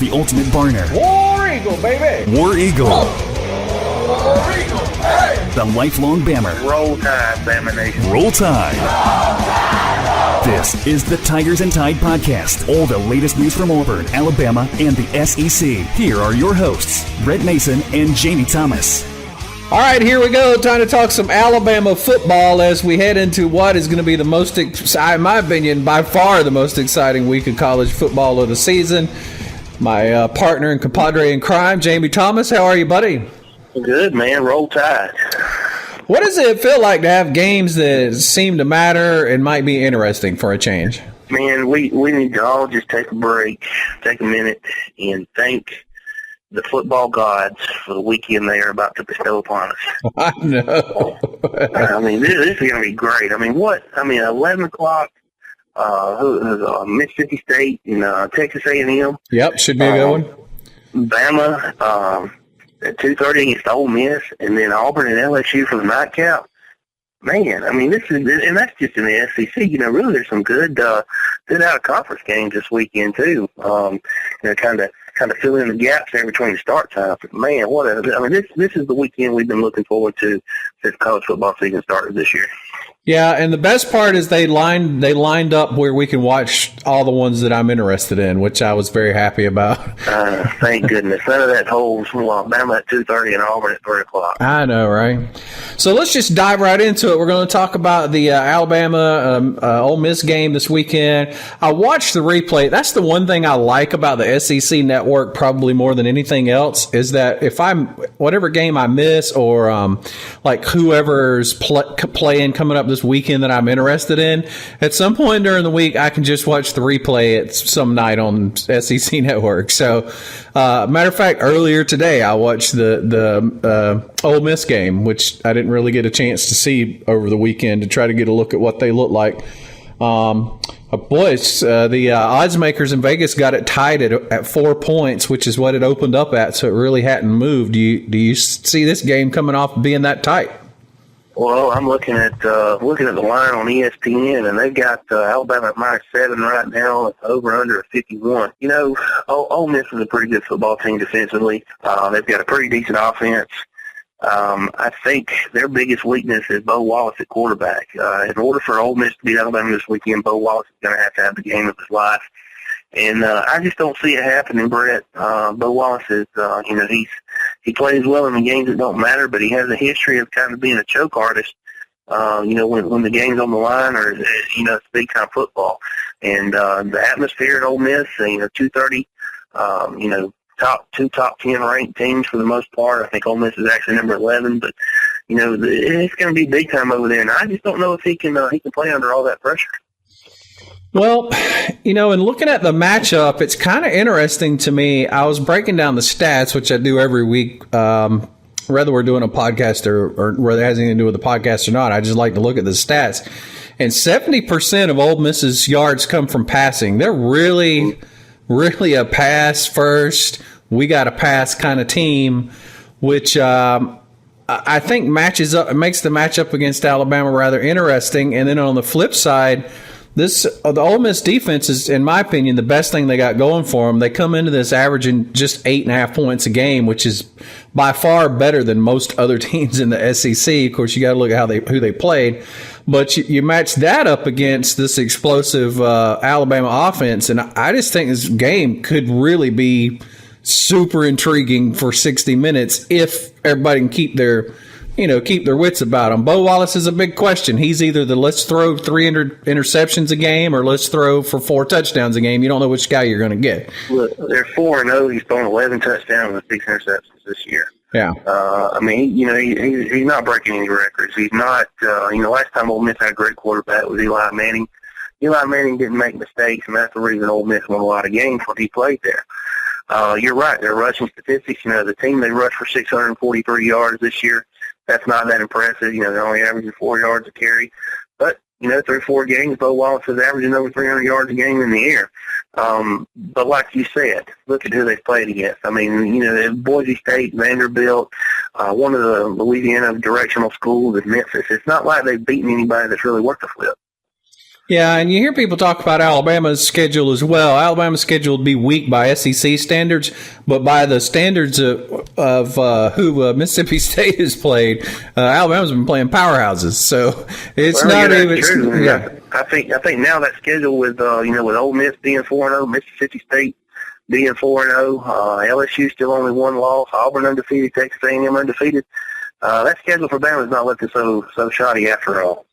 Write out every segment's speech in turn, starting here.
the ultimate Barner. War Eagle, baby! War Eagle. War Eagle, hey! The lifelong Bammer. Roll Tide, Bama Nation. Roll Tide. This is the Tigers and Tide Podcast. All the latest news from Auburn, Alabama, and the SEC. Here are your hosts, Brett Mason and Jamie Thomas. All right, here we go. Time to talk some Alabama football as we head into what is going to be the most, in my opinion, by far the most exciting week of college football of the season. My partner and compadre in crime, Jamie Thomas. How are you, buddy? Good, man. Roll Tide. What does it feel like to have games that seem to matter and might be interesting for a change? Man, we need to all just take a break, take a minute, and thank the football gods for the weekend they are about to bestow upon us. I know. I mean, this is going to be great. I mean, 11 o'clock, Mississippi State and Texas A&M. Yep, should be a good one. Bama at 2:30 against Ole Miss, and then Auburn and LSU for the nightcap. Man, I mean, that's just in the SEC. You know, really, there's some good out-of-conference games this weekend too. Kind of fill in the gaps there between the start times. Man, this is the weekend we've been looking forward to since college football season started this year. Yeah, and the best part is they lined up where we can watch all the ones that I'm interested in, which I was very happy about. Thank goodness. None of that whole Alabama at 2:30 and Auburn at 3 o'clock. I know, right? So let's just dive right into it. We're going to talk about the Alabama Ole Miss game this weekend. I watched the replay. That's the one thing I like about the SEC network probably more than anything else is that if whatever game I miss or like whoever's playing coming up this weekend that I'm interested in, at some point during the week I can just watch the replay at some night on SEC Network. So matter of fact, earlier today I watched the Ole Miss game, which I didn't really get a chance to see over the weekend to try to get a look at what they look like. The odds makers in Vegas got it tied at 4 points, which is what it opened up at, so it really hadn't moved. Do you see this game coming off being that tight? Well, I'm looking at the line on ESPN, and they've got Alabama at -7 right now. It's over under 51. You know, Ole Miss is a pretty good football team defensively. They've got a pretty decent offense. I think their biggest weakness is Bo Wallace at quarterback. In order for Ole Miss to beat Alabama this weekend, Bo Wallace is going to have the game of his life. And I just don't see it happening, Brett. Bo Wallace is, he plays well in the games that don't matter, but he has a history of kind of being a choke artist, when the game's on the line or, it's big-time football. And the atmosphere at Ole Miss, 2:30, top 10 ranked teams for the most part. I think Ole Miss is actually number 11, but, it's going to be big-time over there. And I just don't know if he can play under all that pressure. Well, in looking at the matchup, it's kind of interesting to me. I was breaking down the stats, which I do every week, whether we're doing a podcast or whether it has anything to do with the podcast or not. I just like to look at the stats. And 70% of Ole Miss's yards come from passing. They're really, really a pass first, we got a pass kind of team, which I think makes the matchup against Alabama rather interesting. And then on the flip side, the Ole Miss defense is, in my opinion, the best thing they got going for them. They come into this averaging just 8.5 points a game, which is by far better than most other teams in the SEC. Of course, you got to look at who they played, but you match that up against this explosive Alabama offense, and I just think this game could really be super intriguing for 60 minutes if everybody can keep their wits about them. Bo Wallace is a big question. He's either the let's throw 300 interceptions a game or let's throw for 4 touchdowns a game. You don't know which guy you're going to get. Look, they're 4-0. He's thrown 11 touchdowns and 6 interceptions this year. Yeah. He's not breaking any records. He's not, last time Ole Miss had a great quarterback was Eli Manning. Eli Manning didn't make mistakes, and that's the reason Ole Miss won a lot of games when he played there. You're right. Their rushing statistics, the team, they rushed for 643 yards this year. That's not that impressive. They're only averaging 4 yards a carry. But, through 4 games, Bo Wallace is averaging over 300 yards a game in the air. But like you said, look at who they've played against. I mean, Boise State, Vanderbilt, one of the Louisiana directional schools is Memphis. It's not like they've beaten anybody that's really worth a flip. Yeah, and you hear people talk about Alabama's schedule as well. Alabama's schedule would be weak by SEC standards, but by the standards of who Mississippi State has played, Alabama's been playing powerhouses. So it's not even. True. Yeah, I think now that schedule with with Ole Miss being 4-0, Mississippi State being 4-0, LSU still only one loss, Auburn undefeated, Texas A&M undefeated. That schedule for Bama is not looking so shoddy after all.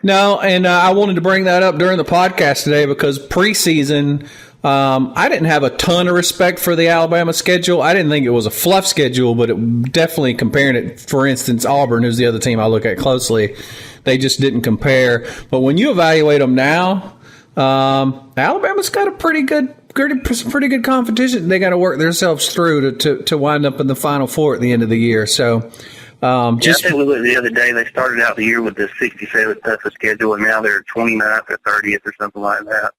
No, and I wanted to bring that up during the podcast today because preseason, I didn't have a ton of respect for the Alabama schedule. I didn't think it was a fluff schedule, but it definitely comparing it, for instance, Auburn, who's the other team I look at closely, they just didn't compare. But when you evaluate them now, Alabama's got a pretty good competition. They got to work themselves through to wind up in the Final Four at the end of the year. So. I think we looked the other day. They started out the year with the 67th toughest schedule, and now they're 29th or 30th or something like that.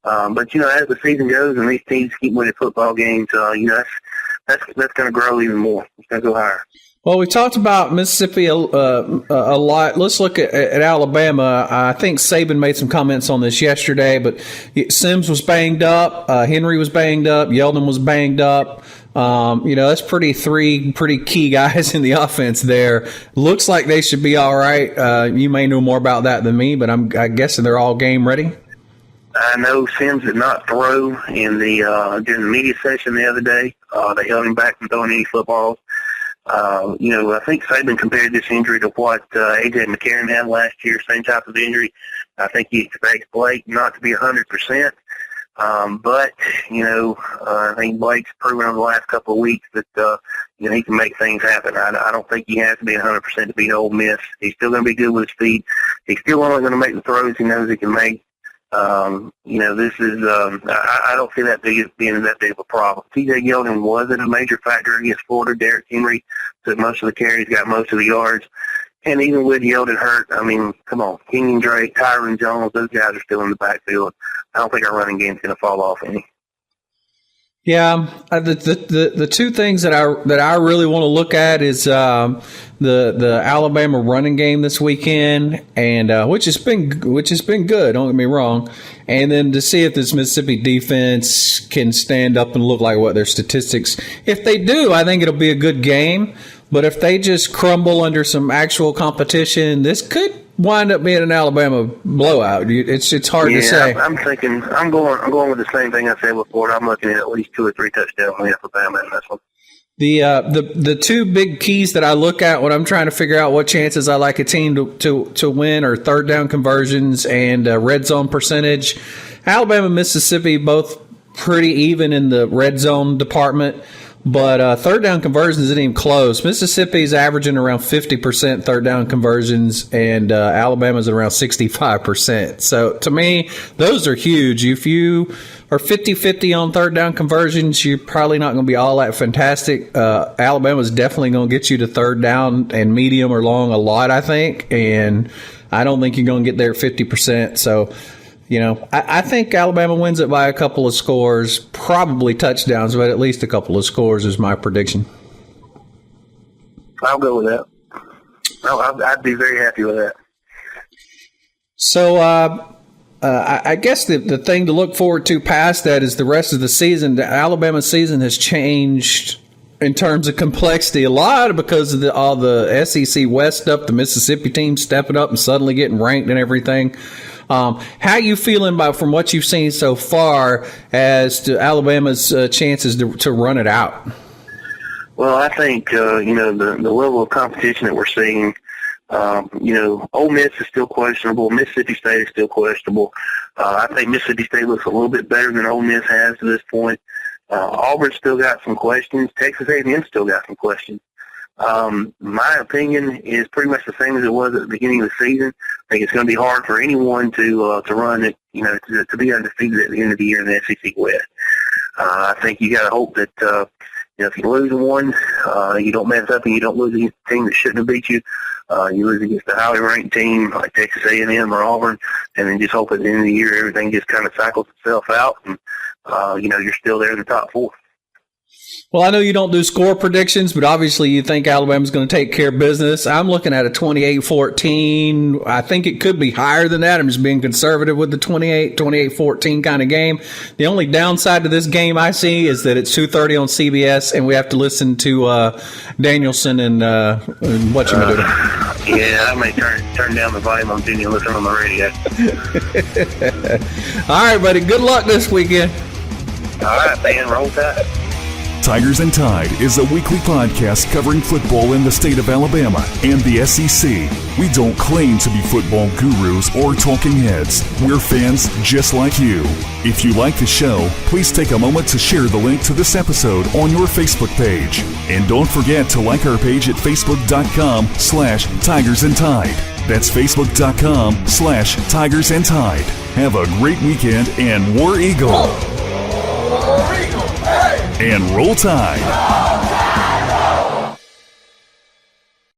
But as the season goes and these teams keep winning football games, that's going to grow even more. It's going to go higher. Well, we talked about Mississippi a lot. Let's look at Alabama. I think Saban made some comments on this yesterday, but Sims was banged up. Henry was banged up. Yeldon was banged up. That's three pretty key guys in the offense there. Looks like they should be all right. You may know more about that than me, but I'm guessing they're all game ready. I know Sims did not throw in during the media session the other day. They held him back from throwing any footballs. I think Saban compared this injury to what A.J. McCarron had last year, same type of injury. I think he expects Blake not to be 100%. But I think Blake's proven over the last couple of weeks that, he can make things happen. I don't think he has to be 100% to beat Ole Miss. He's still going to be good with his feet. He's still only going to make the throws he knows he can make. This is, I don't see that being that big of a problem. T.J. Yeldon wasn't a major factor against Florida. Derrick Henry took most of the carries, got most of the yards. And even with Yeldon hurt, I mean, come on, Kenyon Drake, Tyron Jones, those guys are still in the backfield. I don't think our running game's going to fall off any. Yeah, the two things that I really want to look at is the Alabama running game this weekend, and which has been good. Don't get me wrong, and then to see if this Mississippi defense can stand up and look like what their statistics. If they do, I think it'll be a good game. But if they just crumble under some actual competition, this could wind up being an Alabama blowout. It's hard to say. I'm thinking I'm going with the same thing I said before. I'm looking at least 2 or 3 touchdowns on Alabama in this one. The two big keys that I look at when I'm trying to figure out what chances I like a team to win are third down conversions and red zone percentage. Alabama and Mississippi both pretty even in the red zone department. But third down conversions isn't even close. Mississippi's averaging around 50% third down conversions, and Alabama's at around 65%. So to me, those are huge. If you are 50-50 on third down conversions, you're probably not going to be all that fantastic. Alabama's definitely going to get you to third down and medium or long a lot, I think. And I don't think you're going to get there at 50%. So I think Alabama wins it by a couple of scores, probably touchdowns, but at least a couple of scores is my prediction. I'll go with that. I'd be very happy with that. So I guess the thing to look forward to past that is the rest of the season. The Alabama season has changed in terms of complexity a lot because of all the SEC West stuff, the Mississippi team stepping up and suddenly getting ranked and everything. How you feeling from what you've seen so far as to Alabama's chances to run it out? Well, I think, the level of competition that we're seeing, Ole Miss is still questionable. Mississippi State is still questionable. I think Mississippi State looks a little bit better than Ole Miss has to this point. Auburn still got some questions. Texas A&M still got some questions. My opinion is pretty much the same as it was at the beginning of the season. I think it's going to be hard for anyone to run it, to be undefeated at the end of the year in the SEC West. I think you got to hope that, if you lose one, you don't mess up and you don't lose against a team that shouldn't have beat you. You lose against a highly ranked team like Texas A&M or Auburn, and then just hope at the end of the year everything just kind of cycles itself out and, you're still there in the top 4. Well, I know you don't do score predictions, but obviously you think Alabama's going to take care of business. I'm looking at a 28-14. I think it could be higher than that. I'm just being conservative with the 28-14 kind of game. The only downside to this game I see is that it's 2:30 on CBS, and we have to listen to Danielson and what you do. Yeah, I may turn down the volume on Junior listening on the radio. All right, buddy. Good luck this weekend. All right, man. Roll Tide. Tigers and Tide is a weekly podcast covering football in the state of Alabama and the SEC. We don't claim to be football gurus or talking heads. We're fans just like you. If you like the show, please take a moment to share the link to this episode on your Facebook page. And don't forget to like our page at facebook.com/Tigers and Tide. That's facebook.com/Tigers and Tide. Have a great weekend and War Eagle. And Roll Tide.